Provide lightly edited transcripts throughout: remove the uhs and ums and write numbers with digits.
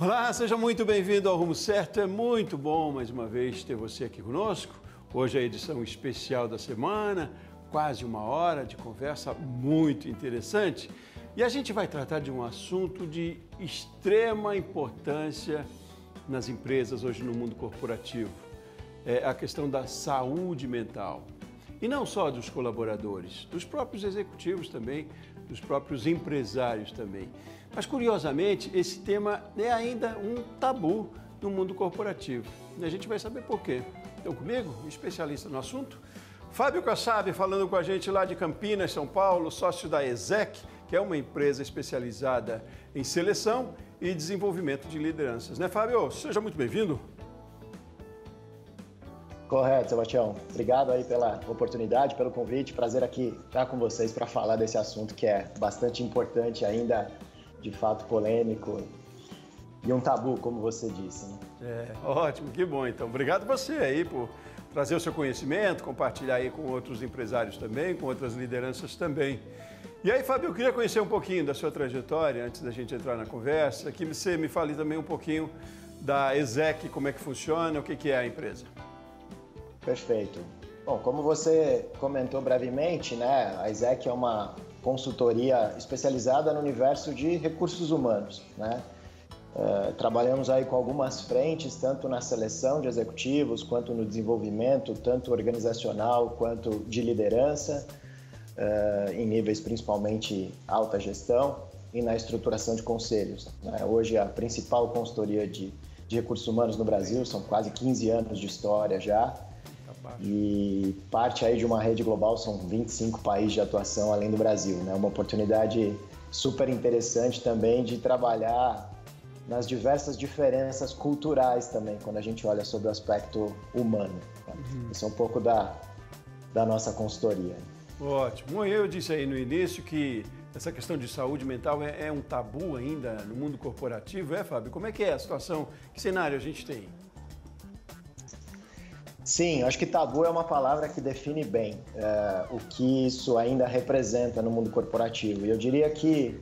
Olá, seja muito bem-vindo ao Rumo Certo. É muito bom, mais uma vez, ter você aqui conosco. Hoje é a edição especial da semana, quase uma hora de conversa muito interessante. E a gente vai tratar de um assunto de extrema importância nas empresas hoje no mundo corporativo. É a questão da saúde mental. E não só dos colaboradores, dos próprios executivos também, dos próprios empresários também. Mas, curiosamente, esse tema é ainda um tabu no mundo corporativo. E a gente vai saber por quê. Então, comigo, especialista no assunto, Fábio Kassab, falando com a gente lá de Campinas, São Paulo, sócio da ESEC, que é uma empresa especializada em seleção e desenvolvimento de lideranças. Né, Fábio? Seja muito bem-vindo. Correto, Sebastião. Obrigado aí pela oportunidade, pelo convite. Prazer aqui estar com vocês para falar desse assunto que é bastante importante ainda, de fato polêmico e um tabu, como você disse. Né? Ótimo, que bom. Então, obrigado você aí por trazer o seu conhecimento, compartilhar aí com outros empresários também, com outras lideranças também. E aí, Fábio, eu queria conhecer um pouquinho da sua trajetória, antes da gente entrar na conversa, que você me fale também um pouquinho da ESEC, como é que funciona, o que é a empresa. Perfeito. Bom, como você comentou brevemente, né, a ESEC é uma consultoria especializada no universo de recursos humanos, né? Trabalhamos aí com algumas frentes, tanto na seleção de executivos, quanto no desenvolvimento, tanto organizacional quanto de liderança, em níveis principalmente alta gestão e na estruturação de conselhos. Né? Hoje a principal consultoria de recursos humanos no Brasil, são quase 15 anos de história já, e parte aí de uma rede global, são 25 países de atuação além do Brasil, né? Uma oportunidade super interessante também de trabalhar nas diversas diferenças culturais também, quando a gente olha sobre o aspecto humano. Tá? Isso é um pouco da nossa consultoria. Ótimo. Eu disse aí no início que essa questão de saúde mental é um tabu ainda no mundo corporativo, Fábio? Como é que é a situação? Que cenário a gente tem? Sim, acho que tabu é uma palavra que define bem o que isso ainda representa no mundo corporativo. E eu diria que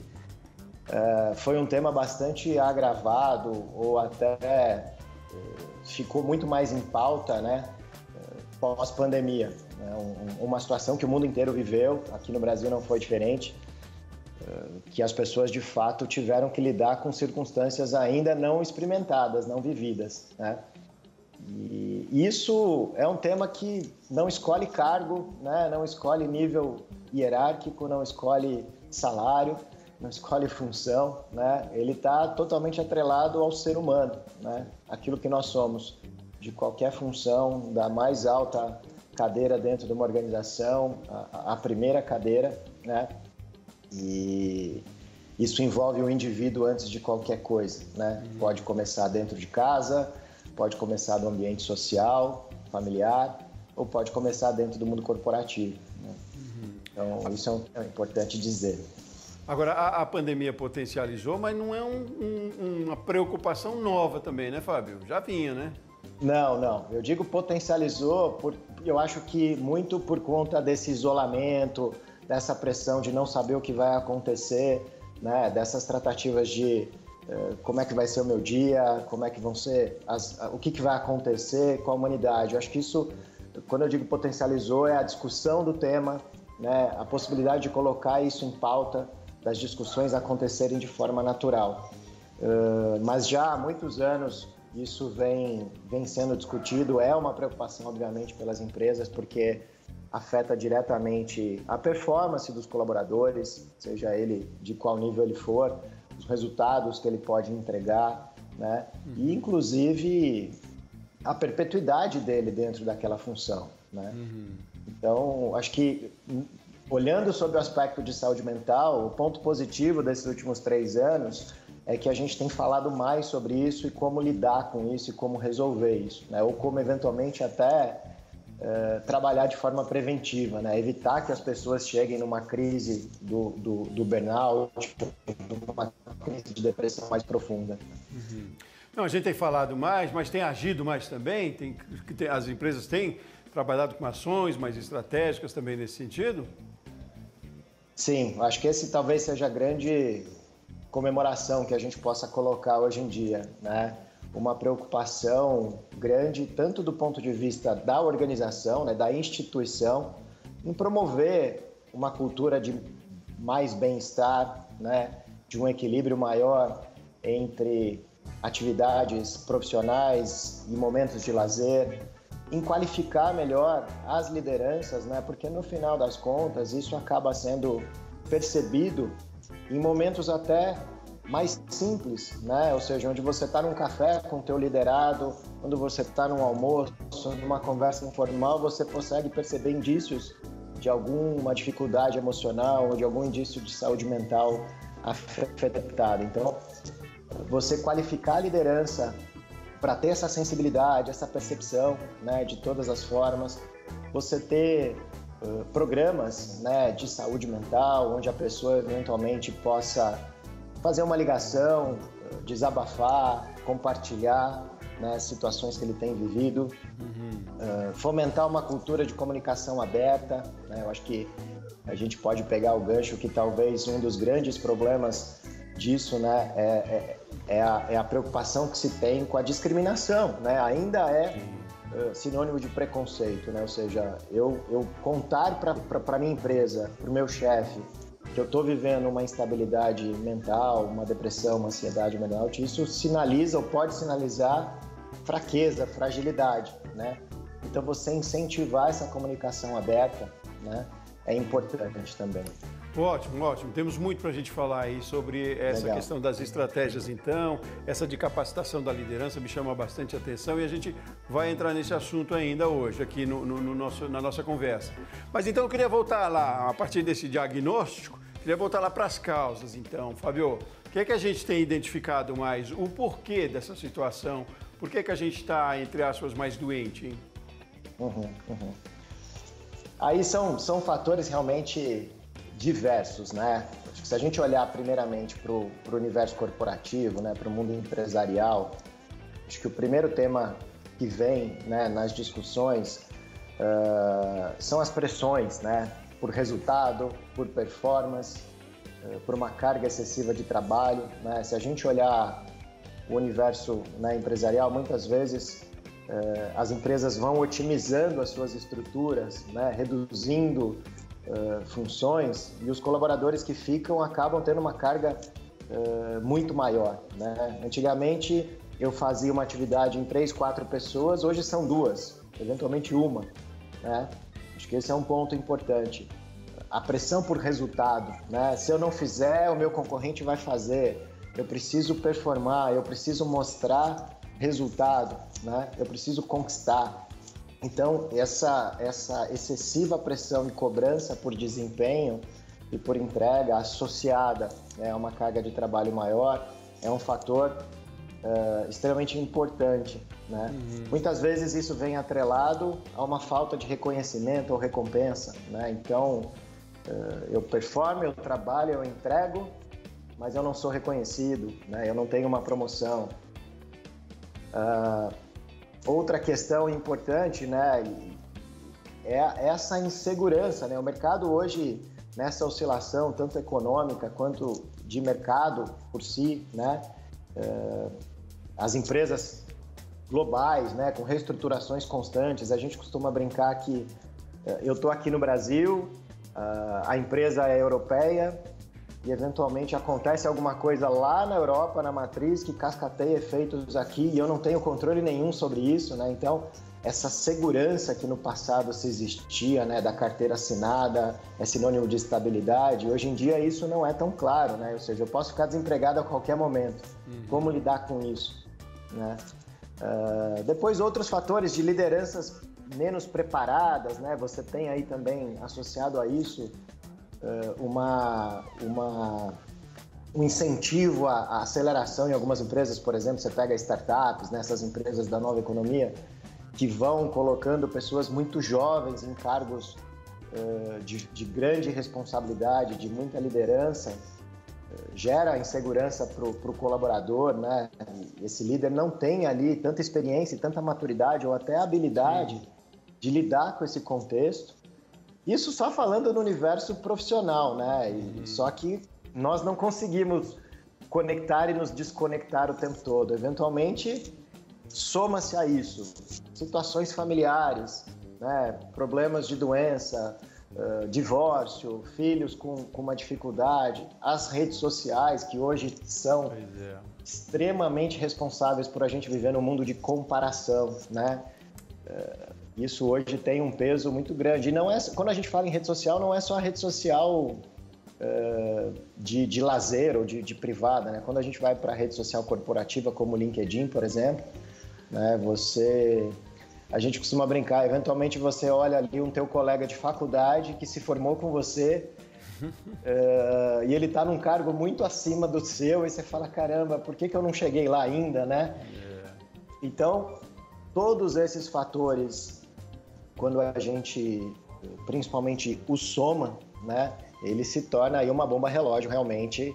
foi um tema bastante agravado ou até ficou muito mais em pauta, né, pós-pandemia. Né, uma situação que o mundo inteiro viveu, aqui no Brasil não foi diferente, que as pessoas de fato tiveram que lidar com circunstâncias ainda não experimentadas, não vividas, né? E isso é um tema que não escolhe cargo, né? Não escolhe nível hierárquico, não escolhe salário, não escolhe função, né? Ele está totalmente atrelado ao ser humano, né? Aquilo que nós somos, de qualquer função, da mais alta cadeira dentro de uma organização, a primeira cadeira, né? E isso envolve o indivíduo antes de qualquer coisa, né? Pode começar dentro de casa, pode começar no ambiente social, familiar, ou pode começar dentro do mundo corporativo. Né? Então, isso é importante dizer. Agora, a pandemia potencializou, mas não é uma preocupação nova também, né, Fábio? Já vinha, né? Não. Eu digo potencializou, eu acho que muito por conta desse isolamento, dessa pressão de não saber o que vai acontecer, né? Dessas tratativas de como é que vai ser o meu dia, como é que vão ser, o que vai acontecer com a humanidade. Eu acho que isso, quando eu digo potencializou, é a discussão do tema, né, a possibilidade de colocar isso em pauta, das discussões acontecerem de forma natural. Mas já há muitos anos isso vem sendo discutido, é uma preocupação, obviamente, pelas empresas, porque afeta diretamente a performance dos colaboradores, seja ele de qual nível ele for, os resultados que ele pode entregar, né? E inclusive a perpetuidade dele dentro daquela função, né? Então, acho que olhando sobre o aspecto de saúde mental, o ponto positivo desses últimos 3 anos é que a gente tem falado mais sobre isso e como lidar com isso e como resolver isso, né? Ou como eventualmente até trabalhar de forma preventiva, né? Evitar que as pessoas cheguem numa crise do burnout, numa crise de depressão mais profunda. Não, a gente tem falado mais, mas tem agido mais também? As empresas têm trabalhado com ações mais estratégicas também nesse sentido? Sim, acho que esse talvez seja a grande comemoração que a gente possa colocar hoje em dia, né? Uma preocupação grande, tanto do ponto de vista da organização, né, da instituição, em promover uma cultura de mais bem-estar, né, de um equilíbrio maior entre atividades profissionais e momentos de lazer, em qualificar melhor as lideranças, né, porque no final das contas isso acaba sendo percebido em momentos até mais simples, né? Ou seja, onde você está num café com o teu liderado, quando você está num almoço, numa conversa informal, você consegue perceber indícios de alguma dificuldade emocional ou de algum indício de saúde mental afetada. Então, você qualificar a liderança para ter essa sensibilidade, essa percepção, né, de todas as formas, você ter programas, né, de saúde mental, onde a pessoa eventualmente possa fazer uma ligação, desabafar, compartilhar, né, situações que ele tem vivido, fomentar uma cultura de comunicação aberta, né? Eu acho que a gente pode pegar o gancho que talvez um dos grandes problemas disso, né, é a preocupação que se tem com a discriminação, né? Ainda é sinônimo de preconceito, né? Ou seja, eu contar para a minha empresa, para o meu chefe, que eu estou vivendo uma instabilidade mental, uma depressão, uma ansiedade mental, isso sinaliza ou pode sinalizar fraqueza, fragilidade, né? Então você incentivar essa comunicação aberta, né, é importante também. Ótimo, ótimo. Temos muito para a gente falar aí sobre essa questão das estratégias, então. Essa de capacitação da liderança me chama bastante atenção e a gente vai entrar nesse assunto ainda hoje, aqui na nossa conversa. Mas então eu queria voltar lá, a partir desse diagnóstico, queria voltar lá para as causas, então. Fábio, o que é que a gente tem identificado mais? O porquê dessa situação? Por que é que a gente está, entre aspas, mais doente, hein? Aí são fatores realmente diversos, né? Acho que se a gente olhar primeiramente para o universo corporativo, né, para o mundo empresarial, acho que o primeiro tema que vem, né, nas discussões são as pressões, né, por resultado, por performance, por uma carga excessiva de trabalho, né? Se a gente olhar o universo, né, empresarial, muitas vezes as empresas vão otimizando as suas estruturas, né, reduzindo funções, e os colaboradores que ficam acabam tendo uma carga muito maior, né? Antigamente eu fazia uma atividade em 3, 4 pessoas, hoje são 2, eventualmente uma, né? Acho que esse é um ponto importante. A pressão por resultado, né? Se eu não fizer, o meu concorrente vai fazer. Eu preciso performar, eu preciso mostrar resultado, né? Eu preciso conquistar. Então, essa excessiva pressão e cobrança por desempenho e por entrega associada, né, a uma carga de trabalho maior é um fator extremamente importante, né? Muitas vezes isso vem atrelado a uma falta de reconhecimento ou recompensa, né? Então, eu performo, eu trabalho, eu entrego, mas eu não sou reconhecido, né? Eu não tenho uma promoção. Outra questão importante, né, é essa insegurança, né? O mercado hoje, nessa oscilação tanto econômica quanto de mercado por si, né, as empresas globais, né, com reestruturações constantes, a gente costuma brincar que eu estou aqui no Brasil, a empresa é europeia e eventualmente acontece alguma coisa lá na Europa, na matriz, que cascateia efeitos aqui e eu não tenho controle nenhum sobre isso, né? Então, essa segurança que no passado se existia, né, da carteira assinada, é sinônimo de estabilidade, hoje em dia isso não é tão claro, né? Ou seja, eu posso ficar desempregado a qualquer momento. Como lidar com isso, né? Depois, outros fatores de lideranças menos preparadas, né? Você tem aí também associado a isso um incentivo à aceleração em algumas empresas, por exemplo, você pega startups, né, essas empresas da nova economia, que vão colocando pessoas muito jovens em cargos de grande responsabilidade, de muita liderança, gera insegurança para o colaborador, né? Esse líder não tem ali tanta experiência, tanta maturidade ou até habilidade de lidar com esse contexto. Isso só falando no universo profissional, né? Só que nós não conseguimos conectar e nos desconectar o tempo todo. Eventualmente, soma-se a isso situações familiares, né? Problemas de doença, divórcio, filhos com uma dificuldade, as redes sociais, que hoje são extremamente responsáveis por a gente viver num mundo de comparação, né? Isso hoje tem um peso muito grande. E não é, quando a gente fala em rede social, não é só a rede social de lazer ou de privada, né? Quando a gente vai para a rede social corporativa, como o LinkedIn, por exemplo, né? A gente costuma brincar, eventualmente você olha ali um teu colega de faculdade que se formou com você e ele está num cargo muito acima do seu e você fala, caramba, por que eu não cheguei lá ainda, né? Então, todos esses fatores, quando a gente, principalmente o soma, né? Ele se torna aí uma bomba relógio realmente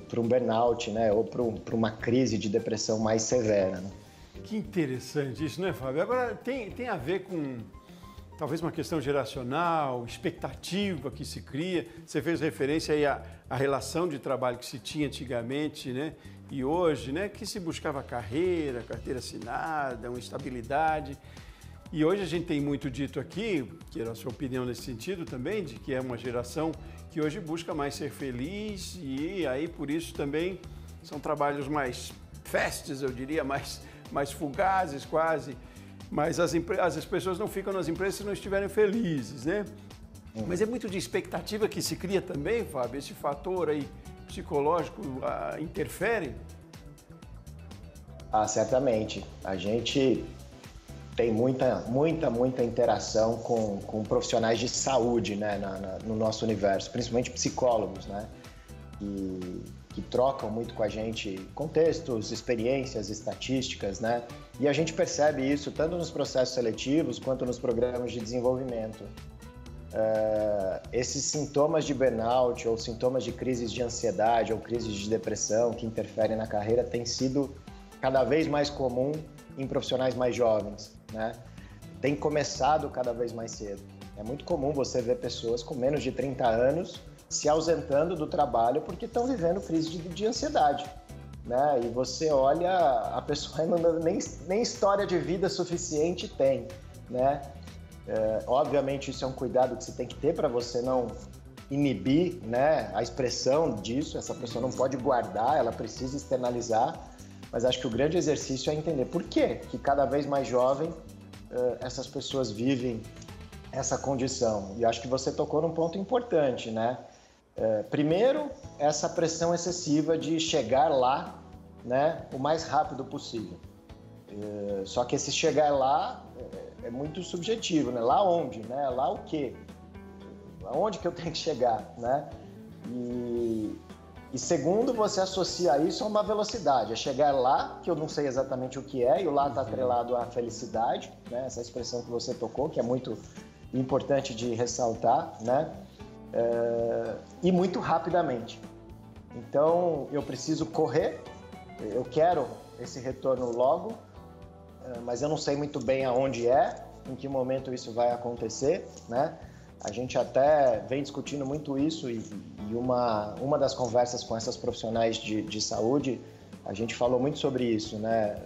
para um burnout, né? Ou para uma crise de depressão mais severa, né? Que interessante isso, né, Fábio? Agora, tem a ver com talvez uma questão geracional, expectativa que se cria. Você fez referência aí à relação de trabalho que se tinha antigamente, né? E hoje, né? Que se buscava carreira assinada, uma estabilidade. E hoje a gente tem muito dito aqui, que era a sua opinião nesse sentido também, de que é uma geração que hoje busca mais ser feliz e aí por isso também são trabalhos mais fastes, eu diria, mais fugazes quase, mas as pessoas não ficam nas empresas se não estiverem felizes, né? Mas é muito de expectativa que se cria também, Fábio, esse fator aí psicológico interfere? Certamente. A gente tem muita interação com profissionais de saúde, né, no nosso universo, principalmente psicólogos, né? Que trocam muito com a gente contextos, experiências, estatísticas, né? E a gente percebe isso tanto nos processos seletivos quanto nos programas de desenvolvimento. Esses sintomas de burnout ou sintomas de crises de ansiedade ou crises de depressão que interferem na carreira têm sido cada vez mais comum em profissionais mais jovens, né? Tem começado cada vez mais cedo. É muito comum você ver pessoas com menos de 30 anos se ausentando do trabalho porque estão vivendo crise de ansiedade, né? E você olha, a pessoa nem história de vida suficiente tem, né? Obviamente isso é um cuidado que você tem que ter para você não inibir, né, a expressão disso. Essa pessoa não pode guardar, ela precisa externalizar, mas acho que o grande exercício é entender por que cada vez mais jovem essas pessoas vivem essa condição. E acho que você tocou num ponto importante, né? Primeiro, essa pressão excessiva de chegar lá, né, o mais rápido possível. Só que esse chegar lá é muito subjetivo, né? Lá onde, né? Lá o quê? Aonde que eu tenho que chegar, né? E segundo, você associa isso a uma velocidade, é chegar lá, que eu não sei exatamente o que é, e o lá está atrelado à felicidade, né? Essa expressão que você tocou, que é muito importante de ressaltar, né? E muito rapidamente. Então, eu preciso correr, eu quero esse retorno logo, mas eu não sei muito bem aonde em que momento isso vai acontecer, né? A gente até vem discutindo muito isso e uma das conversas com essas profissionais de saúde, a gente falou muito sobre isso, né?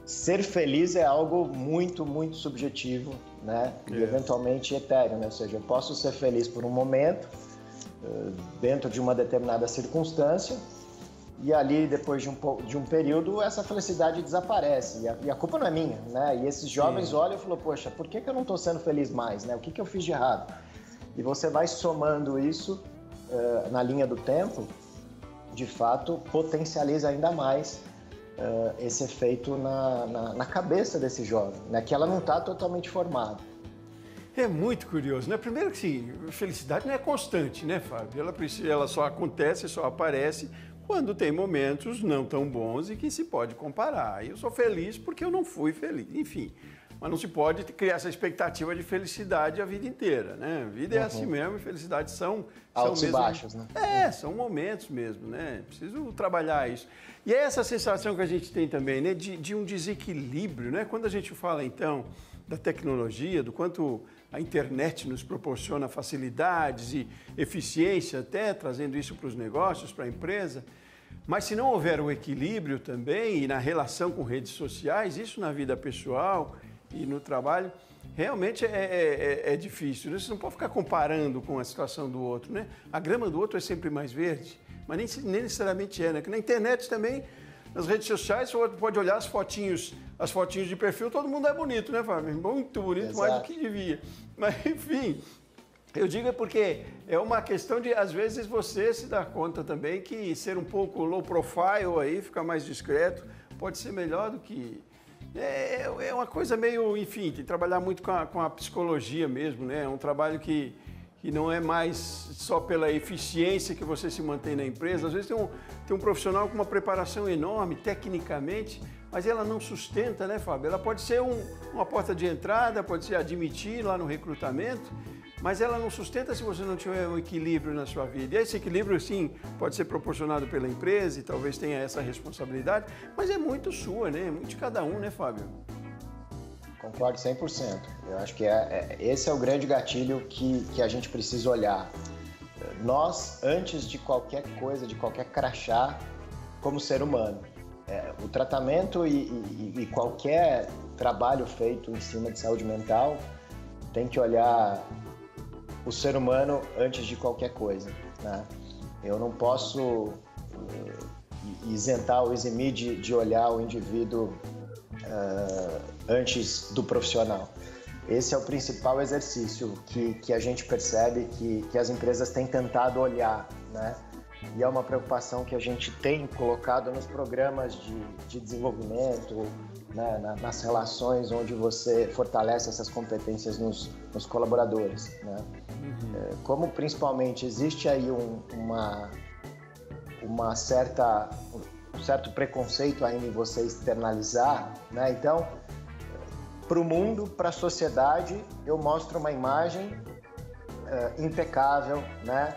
Ser feliz é algo muito, muito subjetivo, né? E eventualmente etéreo, né? Ou seja, eu posso ser feliz por um momento, dentro de uma determinada circunstância, e ali, depois de um período, essa felicidade desaparece. E a culpa não é minha, né? E esses jovens olham e falam, poxa, por que eu não estou sendo feliz mais, né? O que eu fiz de errado? E você vai somando isso na linha do tempo, de fato, potencializa ainda mais esse efeito na cabeça desse jovem, né? Que ela não está totalmente formada. É muito curioso, né? Primeiro que sim, felicidade não é constante, né, Fábio? Ela só acontece, só aparece quando tem momentos não tão bons e que se pode comparar. Eu sou feliz porque eu não fui feliz. Enfim, mas não se pode criar essa expectativa de felicidade a vida inteira, né? A vida é assim mesmo e felicidade são altos mesmo, e baixos, né? São momentos mesmo, né? Preciso trabalhar isso. E é essa sensação que a gente tem também, né? De um desequilíbrio, né? Quando a gente fala, então, da tecnologia, do quanto a internet nos proporciona facilidades e eficiência, até trazendo isso para os negócios, para a empresa. Mas se não houver o equilíbrio também e na relação com redes sociais, isso na vida pessoal e no trabalho, realmente é difícil. Né? Você não pode ficar comparando com a situação do outro, né? A grama do outro é sempre mais verde, mas nem necessariamente é, né? Que na internet também, nas redes sociais, você pode olhar as fotinhos de perfil, todo mundo é bonito, né, Fábio? Muito bonito, exato, mais do que devia. Mas, enfim, eu digo é porque é uma questão de, às vezes, você se dar conta também que ser um pouco low profile aí, ficar mais discreto, pode ser melhor do que... É uma coisa meio, enfim, tem que trabalhar muito com a psicologia mesmo, né? É um trabalho que não é mais só pela eficiência que você se mantém na empresa. Às vezes tem um profissional com uma preparação enorme, tecnicamente, mas ela não sustenta, né, Fábio? Ela pode ser uma porta de entrada, pode ser admitir lá no recrutamento, mas ela não sustenta se você não tiver um equilíbrio na sua vida. E esse equilíbrio, sim, pode ser proporcionado pela empresa e talvez tenha essa responsabilidade, mas é muito sua, né? É muito de cada um, né, Fábio? Concordo 100%. Eu acho que esse é o grande gatilho que a gente precisa olhar. Nós, antes de qualquer coisa, de qualquer crachá, como ser humano, o tratamento e qualquer trabalho feito em cima de saúde mental tem que olhar o ser humano antes de qualquer coisa, né? Eu não posso isentar ou eximir de olhar o indivíduo antes do profissional. Esse é o principal exercício que a gente percebe que as empresas têm tentado olhar, né? E é uma preocupação que a gente tem colocado nos programas de desenvolvimento, né? Nas relações onde você fortalece essas competências nos colaboradores, né? Como principalmente existe aí um certo preconceito ainda em você externalizar, né? Então, para o mundo, para a sociedade, eu mostro uma imagem impecável, né?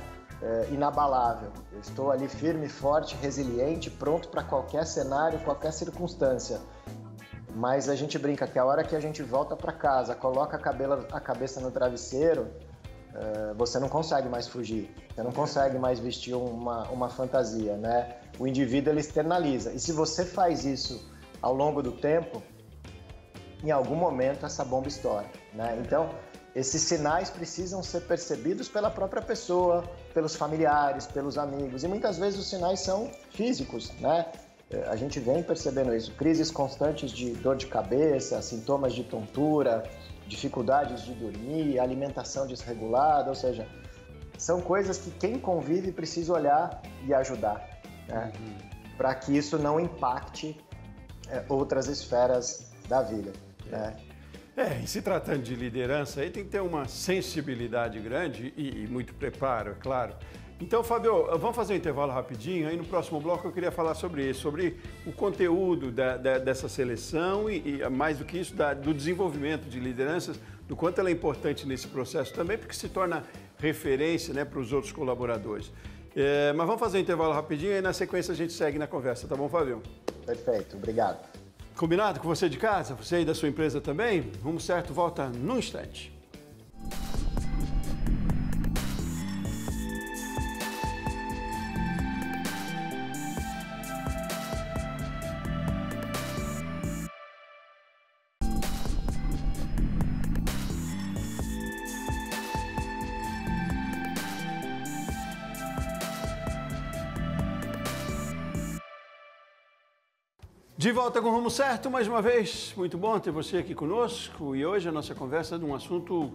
Inabalável. Eu estou ali firme, forte, resiliente, pronto para qualquer cenário, qualquer circunstância. Mas a gente brinca que a hora que a gente volta para casa, coloca a cabeça no travesseiro, você não consegue mais fugir, você não consegue mais vestir uma fantasia, né? O indivíduo, ele externaliza. E se você faz isso ao longo do tempo, em algum momento essa bomba estoura, né? Então, esses sinais precisam ser percebidos pela própria pessoa, pelos familiares, pelos amigos. E muitas vezes os sinais são físicos, né? A gente vem percebendo isso. Crises constantes de dor de cabeça, sintomas de tontura, dificuldades de dormir, alimentação desregulada, ou seja, são coisas que quem convive precisa olhar e ajudar, né? Para que isso não impacte outras esferas da vida, né? E se tratando de liderança, aí tem que ter uma sensibilidade grande e muito preparo, é claro. Então, Fábio, vamos fazer um intervalo rapidinho. Aí no próximo bloco eu queria falar sobre isso, sobre o conteúdo dessa seleção e mais do que isso, do desenvolvimento de lideranças, do quanto ela é importante nesse processo também, porque se torna referência, né, para os outros colaboradores. Mas vamos fazer um intervalo rapidinho e na sequência a gente segue na conversa, tá bom, Fábio? Perfeito, obrigado. Combinado com você de casa? Você aí da sua empresa também? Rumo Certo volta num instante. De volta com o Rumo Certo, mais uma vez. Muito bom ter você aqui conosco. E hoje a nossa conversa é de um assunto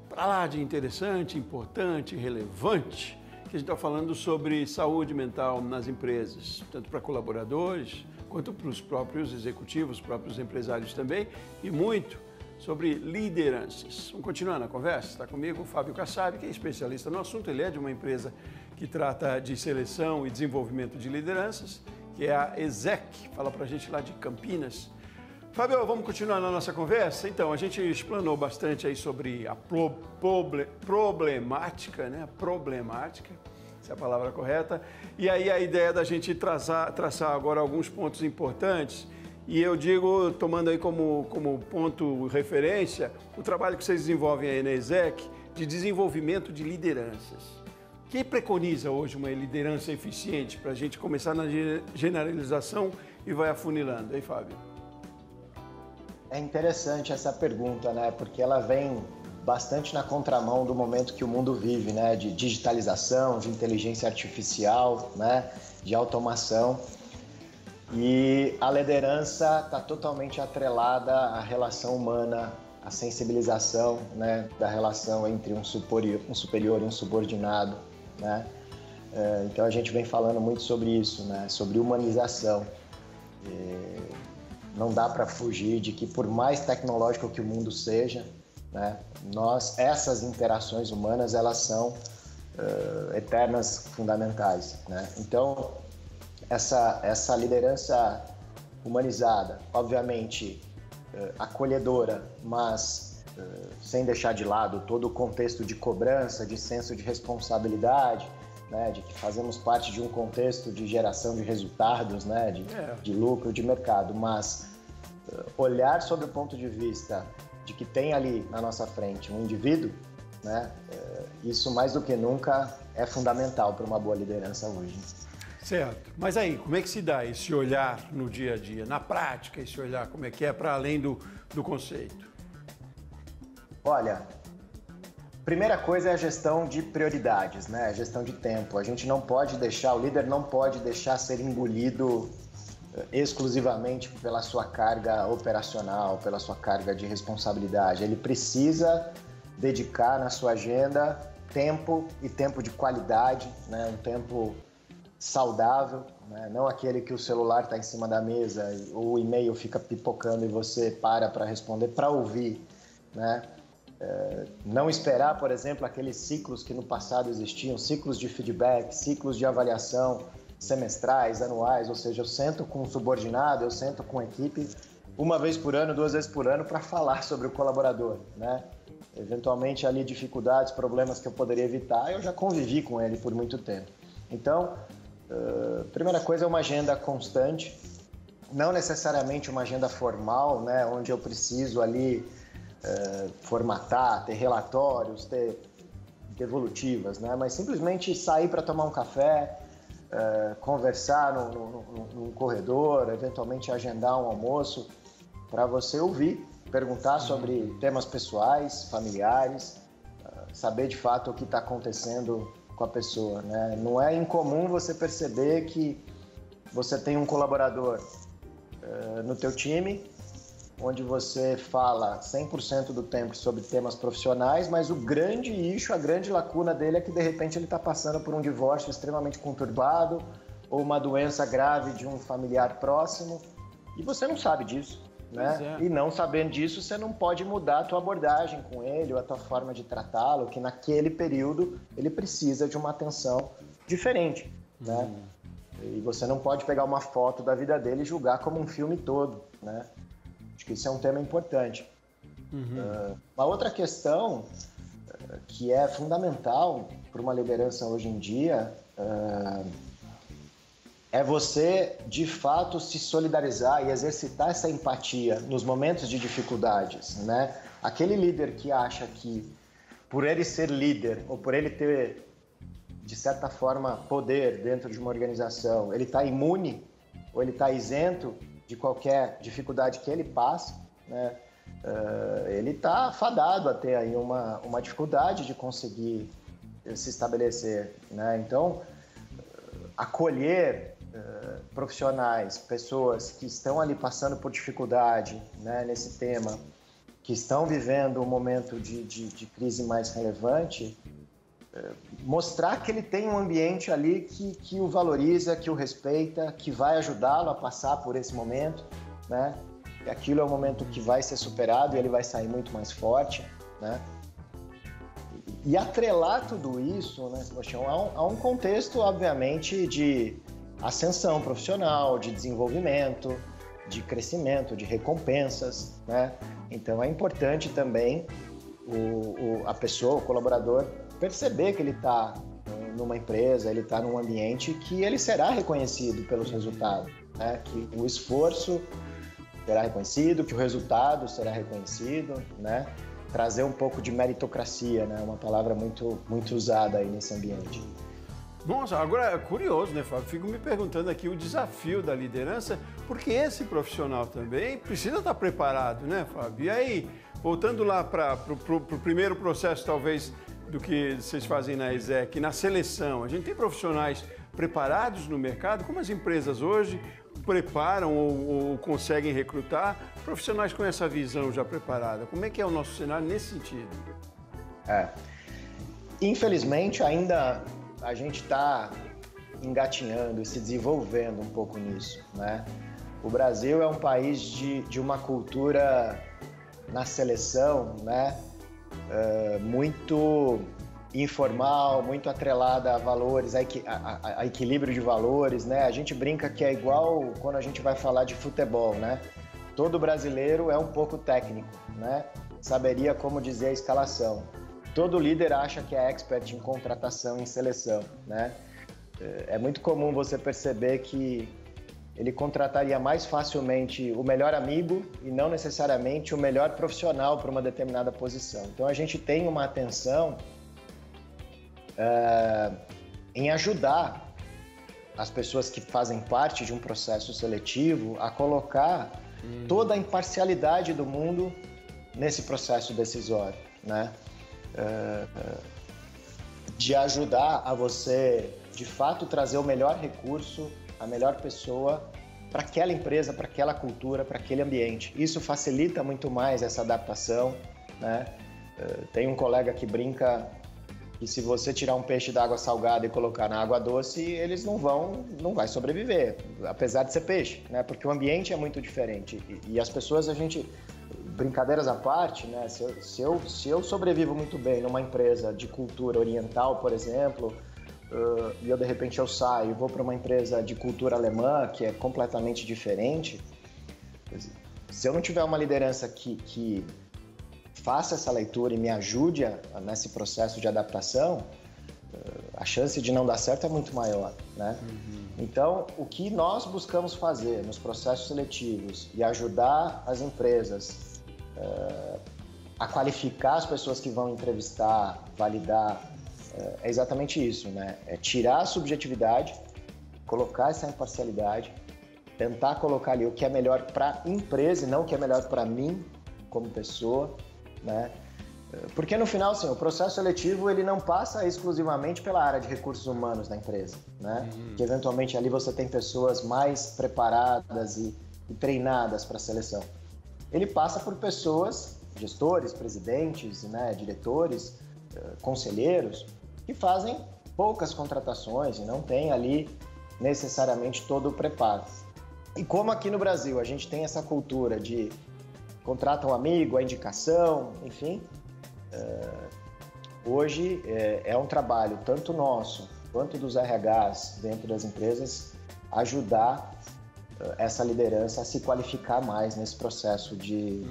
para lá de interessante, importante, relevante, que a gente está falando sobre saúde mental nas empresas, tanto para colaboradores, quanto para os próprios executivos, os próprios empresários também, e muito sobre lideranças. Vamos continuar na conversa? Está comigo o Fábio Kassab, que é especialista no assunto. Ele é de uma empresa que trata de seleção e desenvolvimento de lideranças, que é a ESEC, fala para a gente lá de Campinas. Fábio, vamos continuar na nossa conversa? Então, a gente explanou bastante aí sobre a problemática, né? Problemática, se é a palavra correta. E aí a ideia da gente traçar agora alguns pontos importantes. E eu digo, tomando aí como ponto referência, o trabalho que vocês desenvolvem aí na ESEC de desenvolvimento de lideranças. Quem preconiza hoje uma liderança eficiente para a gente começar na generalização e vai afunilando? Aí, Fábio? É interessante essa pergunta, né? Porque ela vem bastante na contramão do momento que o mundo vive, né? De digitalização, de inteligência artificial, né? De automação. E a liderança está totalmente atrelada à relação humana, à sensibilização, né? Da relação entre um superior e um subordinado, né? Então a gente vem falando muito sobre isso, né? Sobre humanização. Não dá para fugir de que, por mais tecnológico que o mundo seja, né, essas interações humanas, elas são eternas, fundamentais, né? Então, essa liderança humanizada, obviamente acolhedora, mas sem deixar de lado todo o contexto de cobrança, de senso de responsabilidade, né, de que fazemos parte de um contexto de geração de resultados, né, de lucro, de mercado, mas olhar sob o ponto de vista de que tem ali na nossa frente um indivíduo, né, isso mais do que nunca é fundamental para uma boa liderança hoje. Certo. Mas aí, como é que se dá esse olhar no dia a dia, na prática, esse olhar, como é que é para além do conceito? Olha, primeira coisa é a gestão de prioridades, né? A gestão de tempo. A gente não pode deixar, o líder não pode deixar ser engolido exclusivamente pela sua carga operacional, pela sua carga de responsabilidade. Ele precisa dedicar na sua agenda tempo e tempo de qualidade, né? Um tempo saudável, né? Não aquele que o celular está em cima da mesa ou o e-mail fica pipocando e você para responder, para ouvir, né? Não esperar, por exemplo, aqueles ciclos que no passado existiam, ciclos de feedback, ciclos de avaliação semestrais, anuais, ou seja, eu sento com um subordinado, eu sento com a equipe uma vez por ano, 2 vezes por ano para falar sobre o colaborador, né? Eventualmente ali dificuldades, problemas que eu poderia evitar, eu já convivi com ele por muito tempo. Então, primeira coisa é uma agenda constante, não necessariamente uma agenda formal, né, onde eu preciso ali formatar, ter relatórios, ter devolutivas, né, mas simplesmente sair para tomar um café, conversar num corredor, eventualmente agendar um almoço para você ouvir, perguntar sobre temas pessoais, familiares, saber de fato o que está acontecendo com a pessoa, né? Não é incomum você perceber que você tem um colaborador no teu time, onde você fala 100% do tempo sobre temas profissionais, mas o grande issue, a grande lacuna dele é que de repente ele está passando por um divórcio extremamente conturbado ou uma doença grave de um familiar próximo e você não sabe disso, né? E não sabendo disso, você não pode mudar a tua abordagem com ele ou a tua forma de tratá-lo, que naquele período ele precisa de uma atenção diferente, né? E você não pode pegar uma foto da vida dele e julgar como um filme todo, né? Acho que isso é um tema importante. Uma outra questão que é fundamental para uma liderança hoje em dia é você, de fato, se solidarizar e exercitar essa empatia nos momentos de dificuldades, né? Aquele líder que acha que, por ele ser líder ou por ele ter, de certa forma, poder dentro de uma organização, ele está imune ou ele está isento de qualquer dificuldade que ele passe, né? Ele está fadado a ter aí uma dificuldade de conseguir se estabelecer, né? Então, acolher profissionais, pessoas que estão ali passando por dificuldade, né, nesse tema, que estão vivendo um momento de crise mais relevante, mostrar que ele tem um ambiente ali que o valoriza, que o respeita, que vai ajudá-lo a passar por esse momento, né? Que aquilo é um momento que vai ser superado e ele vai sair muito mais forte, né? E atrelar tudo isso, né, Sebastião, a um contexto, obviamente, de ascensão profissional, de desenvolvimento, de crescimento, de recompensas, né? Então é importante também a pessoa, o colaborador, perceber que ele está numa empresa, ele está num ambiente que ele será reconhecido pelos resultados, né? Que o esforço será reconhecido, que o resultado será reconhecido, né? Trazer um pouco de meritocracia, né? Uma palavra muito usada aí nesse ambiente. Nossa, agora é curioso, né, Fábio? Fico me perguntando aqui o desafio da liderança, porque esse profissional também precisa estar preparado, né, Fábio? E aí, voltando lá para o primeiro processo, talvez, do que vocês fazem na ESEC, na seleção, a gente tem profissionais preparados no mercado? Como as empresas hoje preparam ou conseguem recrutar profissionais com essa visão já preparada? Como é que é o nosso cenário nesse sentido? Infelizmente, ainda a gente está engatinhando e se desenvolvendo um pouco nisso, né? O Brasil é um país de uma cultura na seleção, né? Muito informal, muito atrelada a valores, a equilíbrio de valores, né? A gente brinca que é igual quando a gente vai falar de futebol, né? Todo brasileiro é um pouco técnico, né? Saberia como dizer a escalação. Todo líder acha que é expert em contratação e em seleção, né? É muito comum você perceber que ele contrataria mais facilmente o melhor amigo e não necessariamente o melhor profissional para uma determinada posição. Então a gente tem uma atenção em ajudar as pessoas que fazem parte de um processo seletivo a colocar toda a imparcialidade do mundo nesse processo decisório, né? De ajudar a você, de fato, trazer o melhor recurso, a melhor pessoa para aquela empresa, para aquela cultura, para aquele ambiente. Isso facilita muito mais essa adaptação, né? Tem um colega que brinca que se você tirar um peixe da água salgada e colocar na água doce, eles não vai sobreviver, apesar de ser peixe, né? Porque o ambiente é muito diferente e as pessoas, brincadeiras à parte, né? Se eu sobrevivo muito bem numa empresa de cultura oriental, por exemplo, e de repente eu saio e vou para uma empresa de cultura alemã, que é completamente diferente, se eu não tiver uma liderança que faça essa leitura e me ajude nesse processo de adaptação, a chance de não dar certo é muito maior, né? Então, o que nós buscamos fazer nos processos seletivos e ajudar as empresas a qualificar as pessoas que vão entrevistar, validar, é exatamente isso, né? É tirar a subjetividade, colocar essa imparcialidade, tentar colocar ali o que é melhor para a empresa e não o que é melhor para mim como pessoa, né? Porque no final, assim, o processo seletivo ele não passa exclusivamente pela área de recursos humanos da empresa, né? Que eventualmente ali você tem pessoas mais preparadas e treinadas para a seleção. Ele passa por pessoas, gestores, presidentes, né, diretores, conselheiros, que fazem poucas contratações e não tem ali necessariamente todo o preparo. E como aqui no Brasil a gente tem essa cultura de contrata um amigo, a indicação, enfim, hoje é um trabalho tanto nosso quanto dos RHs dentro das empresas ajudar essa liderança a se qualificar mais nesse processo de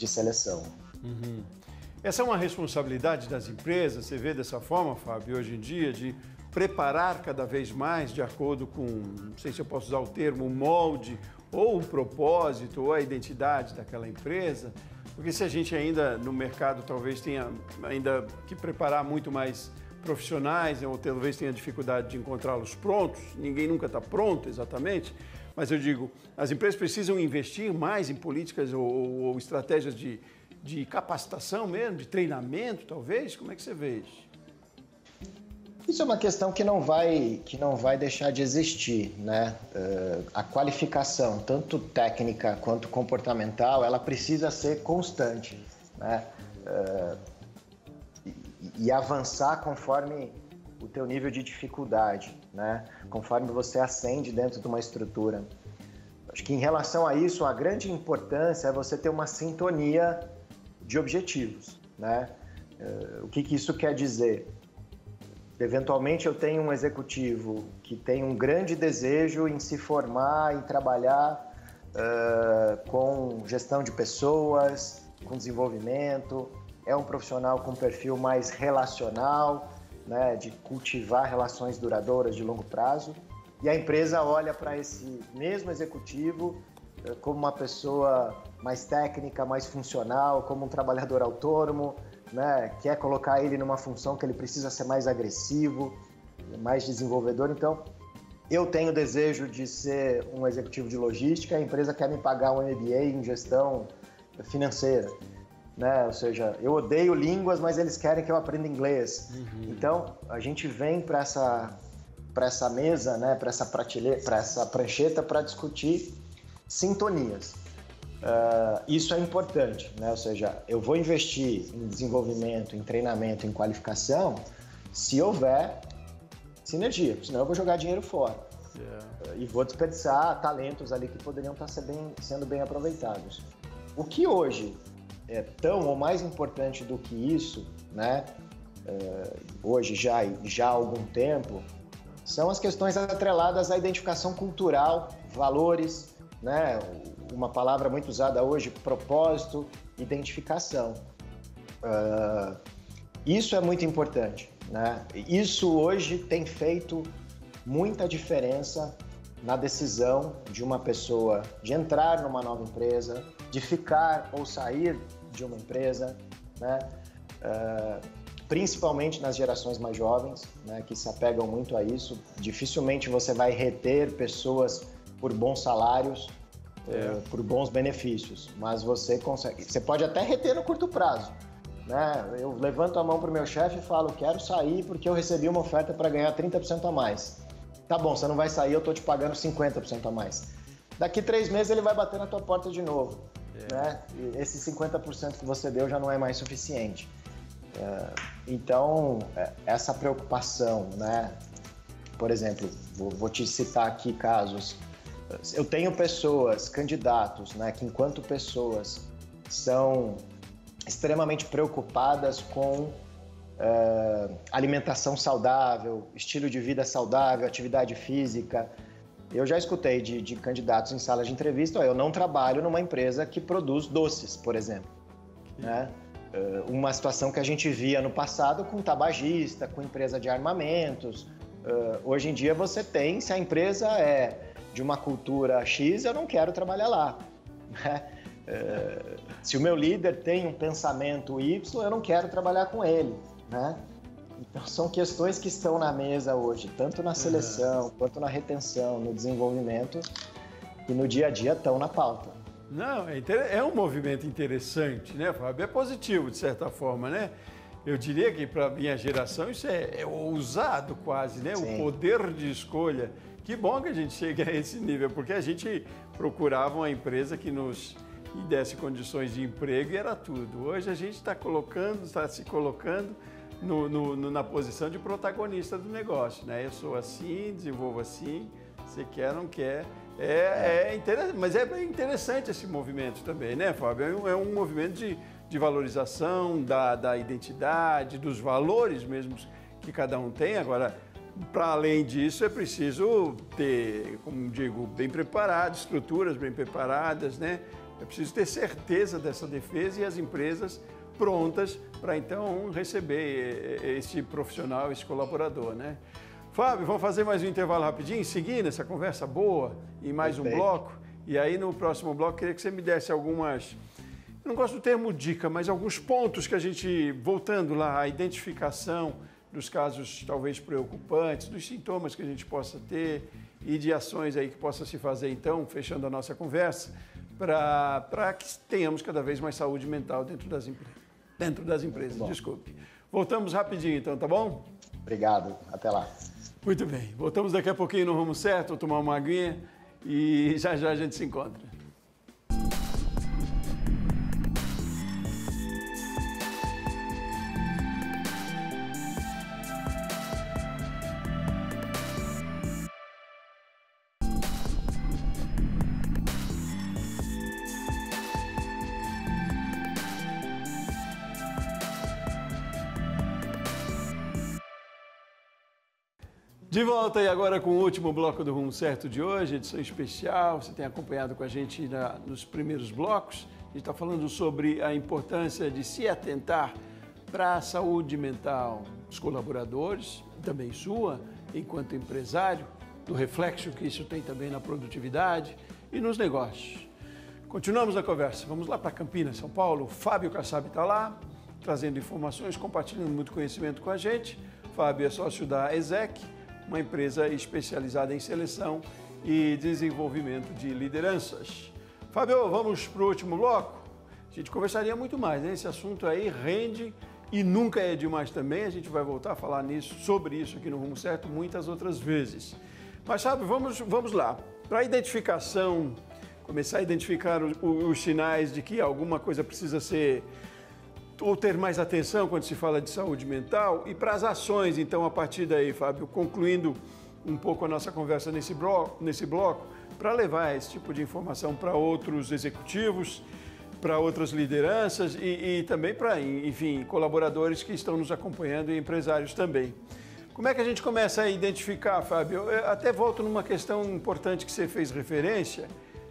seleção. Essa é uma responsabilidade das empresas, você vê dessa forma, Fábio, hoje em dia, de preparar cada vez mais de acordo com, não sei se eu posso usar o termo, o molde, ou o propósito, ou a identidade daquela empresa, porque se a gente ainda no mercado talvez tenha ainda que preparar muito mais profissionais, ou talvez tenha dificuldade de encontrá-los prontos, ninguém nunca está pronto exatamente, mas eu digo, as empresas precisam investir mais em políticas ou estratégias de capacitação mesmo, de treinamento talvez? Como é que você vê isso? Isso é uma questão que não vai deixar de existir, né? A qualificação, tanto técnica quanto comportamental, ela precisa ser constante, né? E avançar conforme o teu nível de dificuldade, né? Conforme você ascende dentro de uma estrutura. Acho que em relação a isso, a grande importância é você ter uma sintonia de objetivos, né? O que isso quer dizer? Eventualmente eu tenho um executivo que tem um grande desejo em se formar, em trabalhar com gestão de pessoas, com desenvolvimento, é um profissional com perfil mais relacional, né, de cultivar relações duradouras de longo prazo, e a empresa olha para esse mesmo executivo como uma pessoa mais técnica, mais funcional, como um trabalhador autônomo, né, quer colocar ele numa função que ele precisa ser mais agressivo, mais desenvolvedor. Então, eu tenho desejo de ser um executivo de logística, a empresa quer me pagar um MBA em gestão financeira, né? Ou seja, eu odeio línguas, mas eles querem que eu aprenda inglês. Então, a gente vem para essa mesa, né, para essa prateleira, para essa prancheta para discutir sintonias. Isso é importante, né? Ou seja, eu vou investir em desenvolvimento, em treinamento, em qualificação, se houver sinergia, senão eu vou jogar dinheiro fora. E vou desperdiçar talentos ali que poderiam estar sendo bem aproveitados. O que hoje é tão ou mais importante do que isso, né? Hoje já há algum tempo, são as questões atreladas à identificação cultural, valores, né? Uma palavra muito usada hoje, propósito, identificação. Isso é muito importante, né? Isso hoje tem feito muita diferença na decisão de uma pessoa de entrar numa nova empresa, de ficar ou sair de uma empresa, né? Principalmente nas gerações mais jovens, né, que se apegam muito a isso. Dificilmente você vai reter pessoas por bons salários, por bons benefícios, mas você consegue. Você pode até reter no curto prazo, né? Eu levanto a mão para o meu chefe e falo, quero sair porque eu recebi uma oferta para ganhar 30% a mais. Tá bom, você não vai sair, eu estou te pagando 50% a mais. Daqui 3 meses ele vai bater na tua porta de novo, né? E esse 50% que você deu já não é mais suficiente. Então, essa preocupação, né? Por exemplo, vou te citar aqui casos. Eu tenho pessoas, candidatos, né, que enquanto pessoas são extremamente preocupadas com alimentação saudável, estilo de vida saudável, atividade física. Eu já escutei de candidatos em sala de entrevista, eu não trabalho numa empresa que produz doces, por exemplo, né? Uma situação que a gente via no passado com tabagista, com empresa de armamentos. Hoje em dia você tem, se a empresa é de uma cultura X, eu não quero trabalhar lá, né? Se o meu líder tem um pensamento Y, eu não quero trabalhar com ele, né? Então são questões que estão na mesa hoje, tanto na seleção, quanto na retenção, no desenvolvimento, e no dia a dia estão na pauta. Não, é um movimento interessante, né, Fábio? É positivo, de certa forma, né? Eu diria que para a minha geração isso é ousado quase, né? Sim. O poder de escolha. Que bom que a gente chegue a esse nível, porque a gente procurava uma empresa que nos desse condições de emprego e era tudo. Hoje a gente está se colocando na posição de protagonista do negócio, né? Eu sou assim, desenvolvo assim, você quer, não quer. Mas é interessante esse movimento também, né, Fábio? É um movimento de valorização da identidade, dos valores mesmos que cada um tem. Agora, para além disso, é preciso ter, como digo, bem preparado, estruturas bem preparadas, né? É preciso ter certeza dessa defesa e as empresas prontas para, então, receber esse profissional, esse colaborador, né? Fábio, vamos fazer mais um intervalo rapidinho, seguindo essa conversa boa e mais um bloco. E aí, no próximo bloco, queria que você me desse algumas... Eu não gosto do termo dica, mas alguns pontos que a gente, voltando lá, a identificação dos casos talvez preocupantes, dos sintomas que a gente possa ter e de ações aí que possa se fazer, então, fechando a nossa conversa, para que tenhamos cada vez mais saúde mental dentro das empresas. Desculpe. Voltamos rapidinho, então, tá bom? Obrigado. Até lá. Muito bem. Voltamos daqui a pouquinho no Rumo Certo, vou tomar uma aguinha e já a gente se encontra. De volta e agora com o último bloco do Rumo Certo de hoje, edição especial. Você tem acompanhado com a gente nos primeiros blocos. A gente está falando sobre a importância de se atentar para a saúde mental dos colaboradores, também sua, enquanto empresário, do reflexo que isso tem também na produtividade e nos negócios. Continuamos a conversa. Vamos lá para Campinas, São Paulo. O Fábio Kassab está lá, trazendo informações, compartilhando muito conhecimento com a gente. O Fábio é sócio da ESEC, uma empresa especializada em seleção e desenvolvimento de lideranças. Fábio, vamos para o último bloco? A gente conversaria muito mais, né? Esse assunto aí rende e nunca é demais também. A gente vai voltar a falar sobre isso aqui no Rumo Certo muitas outras vezes. Mas, sabe, vamos lá. Para a identificação, começar a identificar os sinais de que alguma coisa precisa ser ou ter mais atenção quando se fala de saúde mental, e para as ações, então, a partir daí, Fábio, concluindo um pouco a nossa conversa nesse bloco, para levar esse tipo de informação para outros executivos, para outras lideranças e também para, enfim, colaboradores que estão nos acompanhando e empresários também. Como é que a gente começa a identificar, Fábio? Eu até volto numa questão importante que você fez referência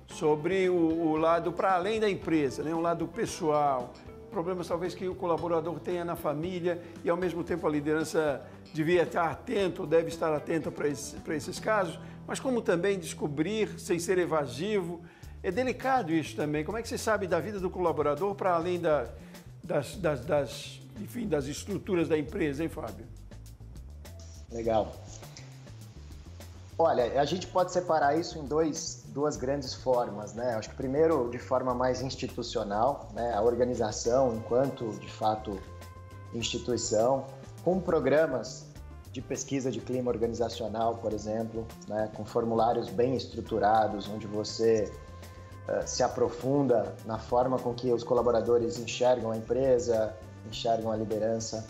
sobre o lado para além da empresa, né? O lado pessoal, problemas talvez que o colaborador tenha na família e, ao mesmo tempo, a liderança devia estar atenta ou deve estar atenta para esses casos, mas como também descobrir, sem ser evasivo. É delicado isso também. Como é que você sabe da vida do colaborador para além das estruturas da empresa, hein, Fábio? Legal. Olha, a gente pode separar isso em duas grandes formas, né? Acho que primeiro de forma mais institucional, né? A organização enquanto, de fato, instituição, com programas de pesquisa de clima organizacional, por exemplo, né? Com formulários bem estruturados, onde você se aprofunda na forma com que os colaboradores enxergam a empresa, enxergam a liderança.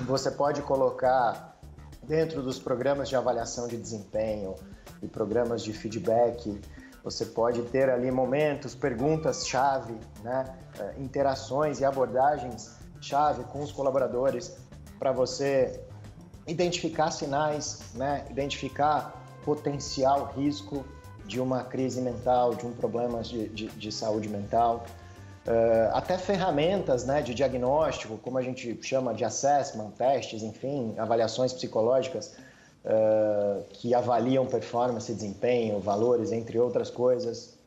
Você pode colocar dentro dos programas de avaliação de desempenho e programas de feedback, você pode ter ali momentos, perguntas-chave, né? Interações e abordagens-chave com os colaboradores para você identificar sinais, né? Identificar potencial risco de uma crise mental, de um problema de saúde mental. Até ferramentas, né, de diagnóstico, como a gente chama de assessment, testes, enfim, avaliações psicológicas que avaliam performance, desempenho, valores, entre outras coisas.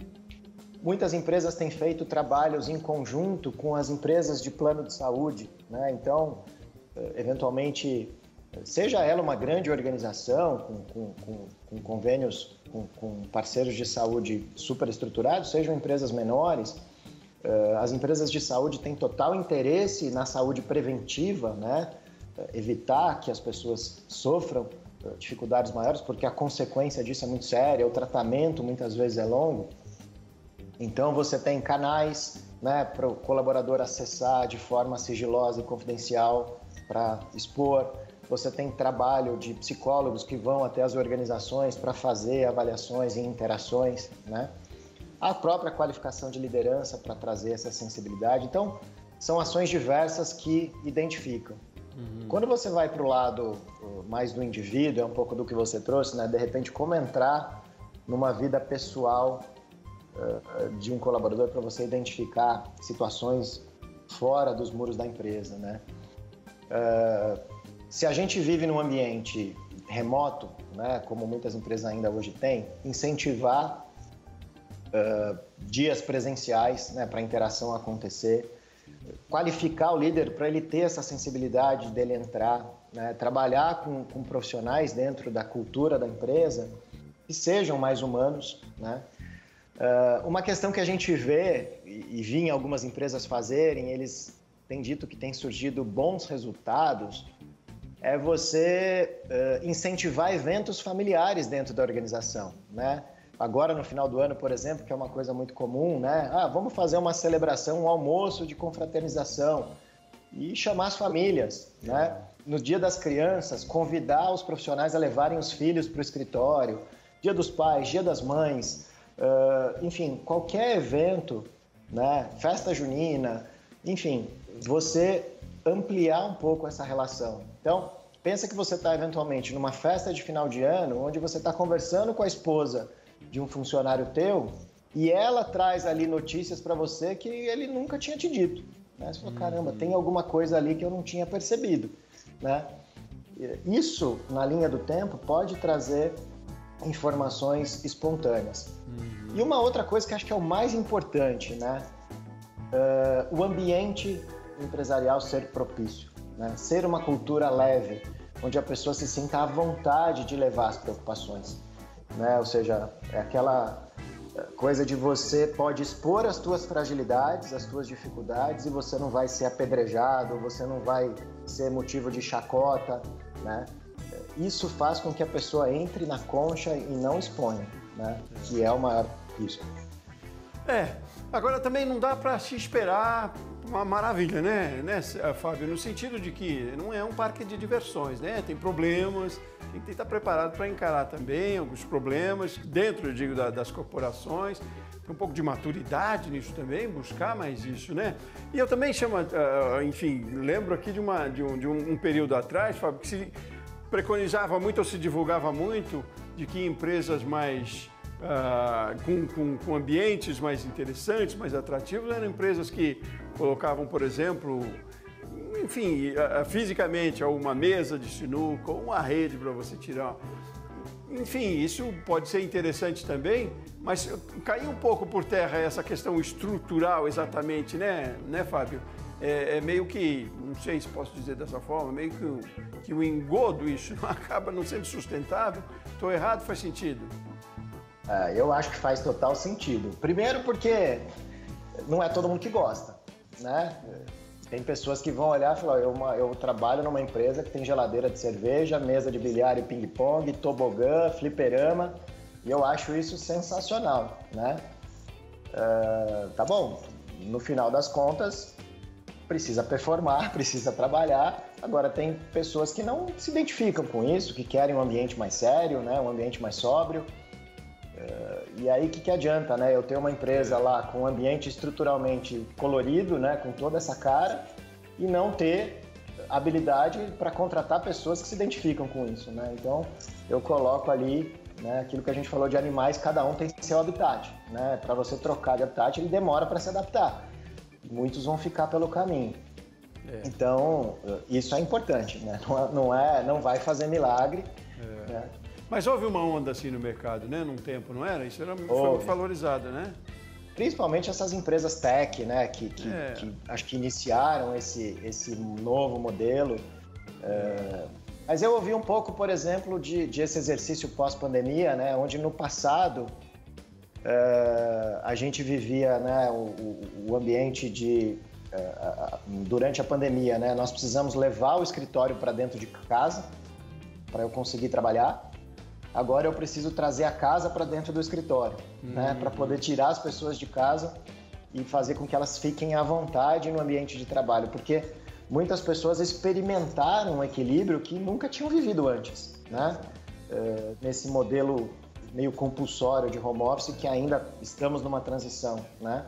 Muitas empresas têm feito trabalhos em conjunto com as empresas de plano de saúde, né? Então, eventualmente, seja ela uma grande organização com convênios com parceiros de saúde superestruturados, sejam empresas menores, as empresas de saúde têm total interesse na saúde preventiva, né? Evitar que as pessoas sofram dificuldades maiores, porque a consequência disso é muito séria, o tratamento muitas vezes é longo. Então você tem canais, né, para o colaborador acessar de forma sigilosa e confidencial para expor. Você tem trabalho de psicólogos que vão até as organizações para fazer avaliações e interações, né? A própria qualificação de liderança para trazer essa sensibilidade. Então, são ações diversas que identificam. Quando você vai para o lado mais do indivíduo, é um pouco do que você trouxe, né? De repente, como entrar numa vida pessoal de um colaborador para você identificar situações fora dos muros da empresa, né? Se a gente vive num ambiente remoto, né, como muitas empresas ainda hoje têm, incentivar dias presenciais, né, para a interação acontecer, qualificar o líder para ele ter essa sensibilidade dele entrar, né, trabalhar com profissionais dentro da cultura da empresa que sejam mais humanos, né? Uma questão que a gente vê e vi em algumas empresas fazerem, eles têm dito que tem surgido bons resultados, é você incentivar eventos familiares dentro da organização, né? Agora, no final do ano, por exemplo, que é uma coisa muito comum, né? Vamos fazer uma celebração, um almoço de confraternização e chamar as famílias, né? No Dia das Crianças, convidar os profissionais a levarem os filhos para o escritório, Dia dos Pais, Dia das Mães, enfim, qualquer evento, né? Festa junina, enfim, você ampliar um pouco essa relação. Então, pensa que você está eventualmente numa festa de final de ano, onde você está conversando com a esposa de um funcionário teu e ela traz ali notícias para você que ele nunca tinha te dito. Né? Você falou, caramba, tem alguma coisa ali que eu não tinha percebido. Né? Isso, na linha do tempo, pode trazer informações espontâneas. E uma outra coisa que acho que é o mais importante, né? O ambiente empresarial ser propício, né? Ser uma cultura leve, onde a pessoa se sinta à vontade de levar as preocupações. Né? Ou seja, é aquela coisa de você pode expor as tuas fragilidades, as tuas dificuldades e você não vai ser apedrejado, você não vai ser motivo de chacota, né? Isso faz com que a pessoa entre na concha e não exponha, né? Que é o maior risco. Agora também não dá para se esperar uma maravilha, né, Fábio? No sentido de que não é um parque de diversões, né? Tem problemas, tem que estar preparado para encarar também alguns problemas dentro, eu digo, das corporações. Tem um pouco de maturidade nisso também, buscar mais isso, né? E eu também enfim, lembro aqui de um período atrás, Fábio, que se preconizava muito ou se divulgava muito de que empresas mais com ambientes mais interessantes, mais atrativos, eram empresas que colocavam, por exemplo, enfim, fisicamente, uma mesa de sinuca ou uma rede para você tirar. Enfim, isso pode ser interessante também, mas caiu um pouco por terra essa questão estrutural exatamente, né, Fábio? É meio que, não sei se posso dizer dessa forma, meio que o engodo isso acaba não sendo sustentável. Estou errado? Faz sentido? Eu acho que faz total sentido. Primeiro porque não é todo mundo que gosta, né? Tem pessoas que vão olhar e falar, eu trabalho numa empresa que tem geladeira de cerveja, mesa de bilhar e ping-pong, tobogã, fliperama, e eu acho isso sensacional, né? Tá bom, no final das contas, precisa performar, precisa trabalhar. Agora, tem pessoas que não se identificam com isso, que querem um ambiente mais sério, né? Um ambiente mais sóbrio. E aí, o que adianta, né? Eu tenho uma empresa lá com um ambiente estruturalmente colorido, né? Com toda essa cara, e não ter habilidade para contratar pessoas que se identificam com isso, né? Então, eu coloco ali, né, aquilo que a gente falou de animais, cada um tem seu habitat, né? Para você trocar de habitat, ele demora para se adaptar. Muitos vão ficar pelo caminho. Então, isso é importante, né? Não vai fazer milagre, né? Mas houve uma onda assim no mercado, né? Num tempo, não era? Isso foi muito valorizado, né? Principalmente essas empresas tech, né? Que acho que iniciaram esse novo modelo. Mas eu ouvi um pouco, por exemplo, de esse exercício pós-pandemia, né? Onde no passado a gente vivia, né, o ambiente durante a pandemia, né? Nós precisamos levar o escritório para dentro de casa para eu conseguir trabalhar. Agora eu preciso trazer a casa para dentro do escritório, né? Para poder tirar as pessoas de casa e fazer com que elas fiquem à vontade no ambiente de trabalho, porque muitas pessoas experimentaram um equilíbrio que nunca tinham vivido antes, né? Nesse modelo meio compulsório de home office que ainda estamos numa transição, né?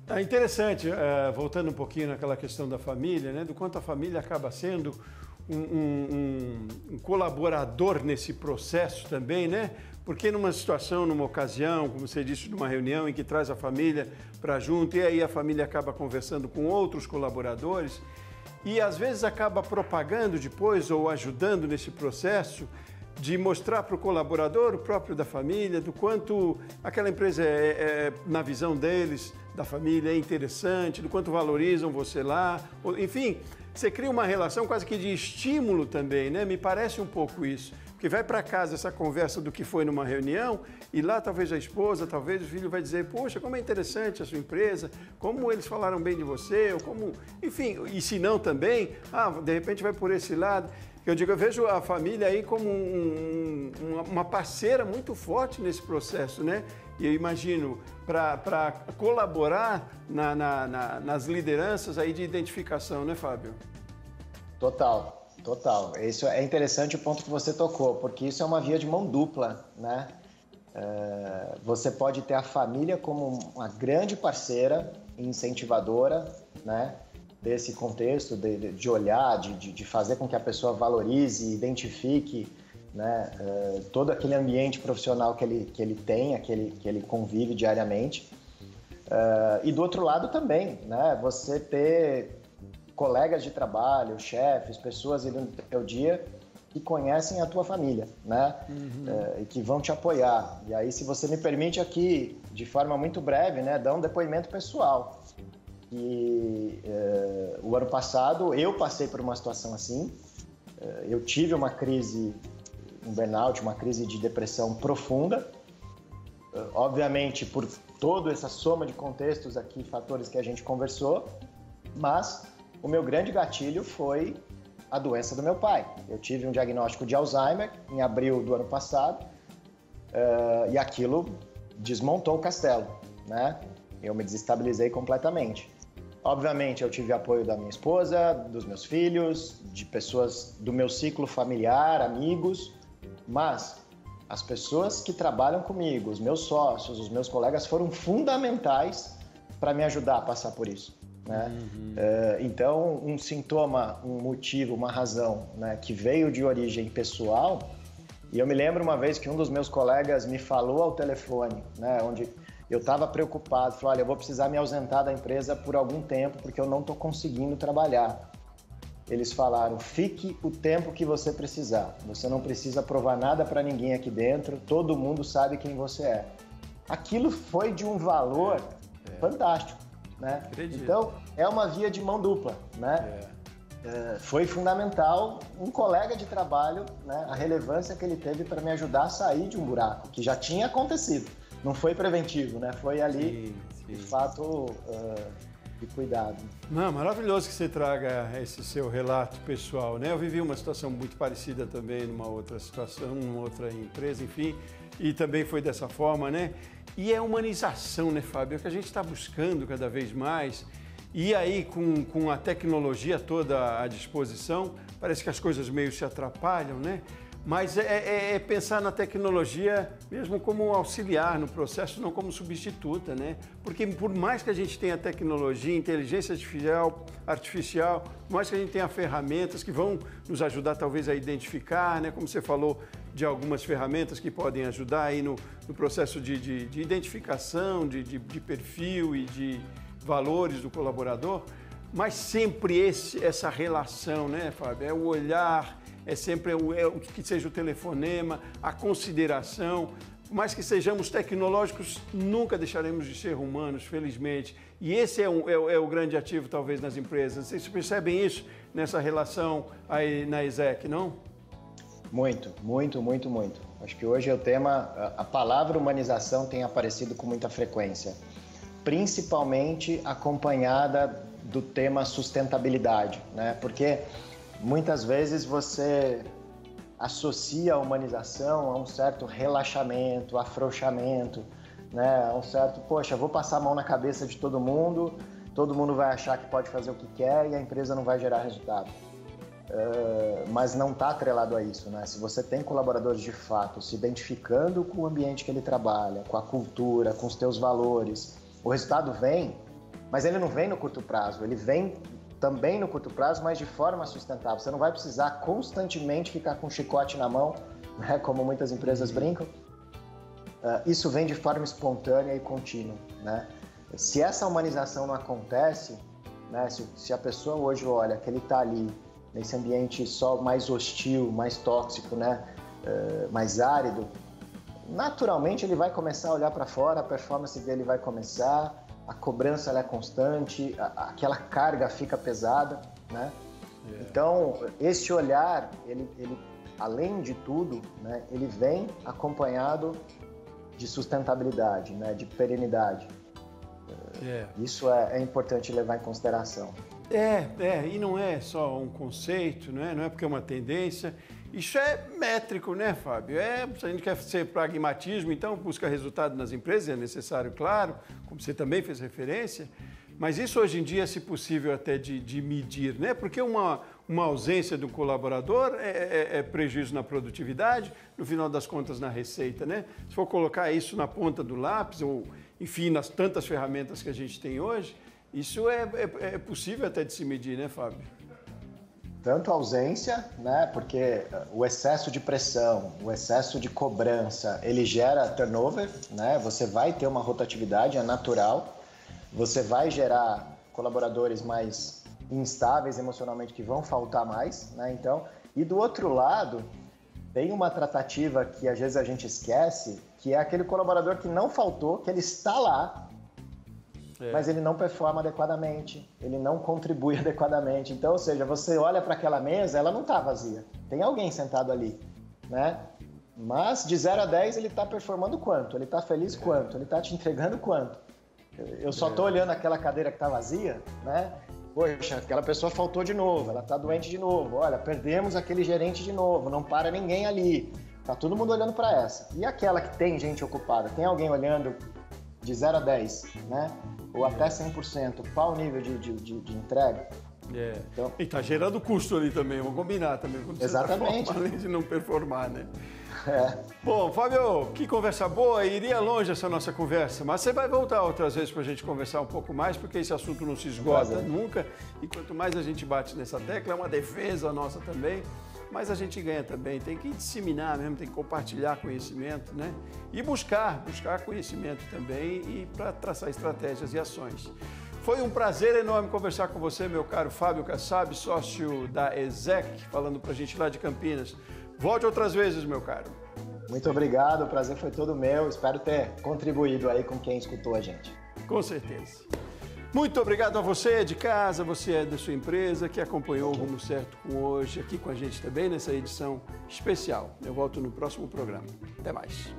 É interessante, voltando um pouquinho naquela questão da família, né? Do quanto a família acaba sendo um colaborador nesse processo também, né? Porque numa situação, numa ocasião, como você disse, numa reunião em que traz a família para junto e aí a família acaba conversando com outros colaboradores e às vezes acaba propagando depois ou ajudando nesse processo de mostrar para o colaborador, o próprio da família, do quanto aquela empresa na visão deles, da família, é interessante, do quanto valorizam você lá, enfim, você cria uma relação quase que de estímulo também, né? Me parece um pouco isso. Porque vai para casa essa conversa do que foi numa reunião e lá talvez a esposa, talvez o filho vai dizer, poxa, como é interessante a sua empresa, como eles falaram bem de você, ou como, enfim, e se não também, de repente vai por esse lado. Eu vejo a família aí como uma parceira muito forte nesse processo, né? E eu imagino, para colaborar nas lideranças aí de identificação, né, Fábio? Total, total. Isso é interessante o ponto que você tocou, porque isso é uma via de mão dupla, né? Você pode ter a família como uma grande parceira, incentivadora, né? desse contexto, de olhar, de fazer com que a pessoa valorize, identifique, né, todo aquele ambiente profissional que ele tem, que ele convive diariamente. E do outro lado também, né, você ter colegas de trabalho, chefes, pessoas ali no teu dia que conhecem a tua família, né? E que vão te apoiar. E aí, se você me permite aqui, de forma muito breve, né, dar um depoimento pessoal. E o ano passado eu passei por uma situação assim. Eu tive uma crise, um burnout, uma crise de depressão profunda. Obviamente, por toda essa soma de contextos aqui, fatores que a gente conversou, mas o meu grande gatilho foi a doença do meu pai. Eu tive um diagnóstico de Alzheimer em abril do ano passado, e aquilo desmontou o castelo, né? Eu me desestabilizei completamente. Obviamente, eu tive apoio da minha esposa, dos meus filhos, de pessoas do meu ciclo familiar, amigos, mas as pessoas que trabalham comigo, os meus sócios, os meus colegas foram fundamentais para me ajudar a passar por isso, né? Então, um sintoma, um motivo, uma razão, né, que veio de origem pessoal, e eu me lembro uma vez que um dos meus colegas me falou ao telefone, né, onde eu estava preocupado, falou, olha, eu vou precisar me ausentar da empresa por algum tempo porque eu não estou conseguindo trabalhar. Eles falaram, fique o tempo que você precisar, você não precisa provar nada para ninguém aqui dentro, todo mundo sabe quem você é. Aquilo foi de um valor fantástico, né? Acredito. Então, é uma via de mão dupla, né? Foi fundamental um colega de trabalho, né, a relevância que ele teve para me ajudar a sair de um buraco, que já tinha acontecido. Não foi preventivo, né? Foi ali, sim. De fato, de cuidado. Não, maravilhoso que você traga esse seu relato pessoal, né? Eu vivi uma situação muito parecida também numa outra situação, numa outra empresa, enfim, e também foi dessa forma, né? E é humanização, né, Fábio? É o que a gente está buscando cada vez mais. E aí, com a tecnologia toda à disposição, parece que as coisas meio se atrapalham, né? Mas é pensar na tecnologia mesmo como auxiliar no processo, não como substituta, né? Porque por mais que a gente tenha tecnologia, inteligência artificial, por mais que a gente tenha ferramentas que vão nos ajudar talvez a identificar, né? Como você falou, de algumas ferramentas que podem ajudar aí no processo de identificação, de perfil e de valores do colaborador, mas sempre essa relação, né, Fábio? É o olhar, é sempre o que seja o telefonema, a consideração. Por mais que sejamos tecnológicos, nunca deixaremos de ser humanos, felizmente. E esse é o grande ativo, talvez, nas empresas. Vocês percebem isso nessa relação aí na ESEC, não? Muito. Acho que hoje é o tema, a palavra humanização tem aparecido com muita frequência, principalmente acompanhada do tema sustentabilidade, né? Porque muitas vezes você associa a humanização a um certo relaxamento, afrouxamento, né? A um certo, poxa, vou passar a mão na cabeça de todo mundo vai achar que pode fazer o que quer e a empresa não vai gerar resultado. Mas não está atrelado a isso, né? Se você tem colaboradores de fato se identificando com o ambiente que ele trabalha, com a cultura, com os teus valores, o resultado vem, mas ele não vem no curto prazo, ele vem também no curto prazo, mas de forma sustentável. Você não vai precisar constantemente ficar com um chicote na mão, né? Como muitas empresas brincam. Isso vem de forma espontânea e contínua, né? Se essa humanização não acontece, né? Se a pessoa hoje olha que ele está ali nesse ambiente só mais hostil, mais tóxico, né? Mais árido, naturalmente ele vai começar a olhar para fora, a performance dele vai começar, a cobrança ela é constante, aquela carga fica pesada, né? Então, esse olhar, ele além de tudo, né, ele vem acompanhado de sustentabilidade, né, de perenidade. Isso é importante levar em consideração. E não é só um conceito, não é porque é uma tendência. Isso é métrico, né, Fábio? Se a gente quer ser pragmatismo, então busca resultado nas empresas, é necessário, claro, como você também fez referência, mas isso hoje em dia, se possível, até de medir, né? Porque uma ausência do colaborador é prejuízo na produtividade, no final das contas, na receita, né? Se for colocar isso na ponta do lápis, ou enfim, nas tantas ferramentas que a gente tem hoje, Isso é possível até de se medir, né, Fábio? Tanto a ausência, né, porque o excesso de pressão, o excesso de cobrança, ele gera turnover, né, você vai ter uma rotatividade, é natural, você vai gerar colaboradores mais instáveis emocionalmente que vão faltar mais, né, então, e do outro lado, tem uma tratativa que às vezes a gente esquece, que é aquele colaborador que não faltou, que ele está lá, mas ele não performa adequadamente, ele não contribui adequadamente. Então, ou seja, você olha para aquela mesa, ela não está vazia. Tem alguém sentado ali, né? Mas de 0 a 10 ele está performando quanto? Ele está feliz quanto? Ele está te entregando quanto? Eu só estou olhando aquela cadeira que está vazia, né? Poxa, aquela pessoa faltou de novo, ela está doente de novo. Olha, perdemos aquele gerente de novo, não para ninguém ali. Tá todo mundo olhando para essa. E aquela que tem gente ocupada? Tem alguém olhando de 0 a 10, né? Ou até 100%, qual o nível de entrega? Então, e está gerando custo ali também, vamos combinar também. Exatamente. Além de não performar, né? Bom, Fábio, que conversa boa, iria longe essa nossa conversa, mas você vai voltar outras vezes para a gente conversar um pouco mais, porque esse assunto não se esgota nunca, e quanto mais a gente bate nessa tecla, é uma defesa nossa também, mas a gente ganha também, tem que disseminar mesmo, tem que compartilhar conhecimento, né? E buscar conhecimento também e para traçar estratégias e ações. Foi um prazer enorme conversar com você, meu caro Fábio Kassab, sócio da ESEC, falando para a gente lá de Campinas. Volte outras vezes, meu caro. Muito obrigado, o prazer foi todo meu, espero ter contribuído aí com quem escutou a gente. Com certeza. Muito obrigado a você de casa, você da sua empresa, que acompanhou o Rumo Certo com hoje, aqui com a gente também nessa edição especial. Eu volto no próximo programa. Até mais.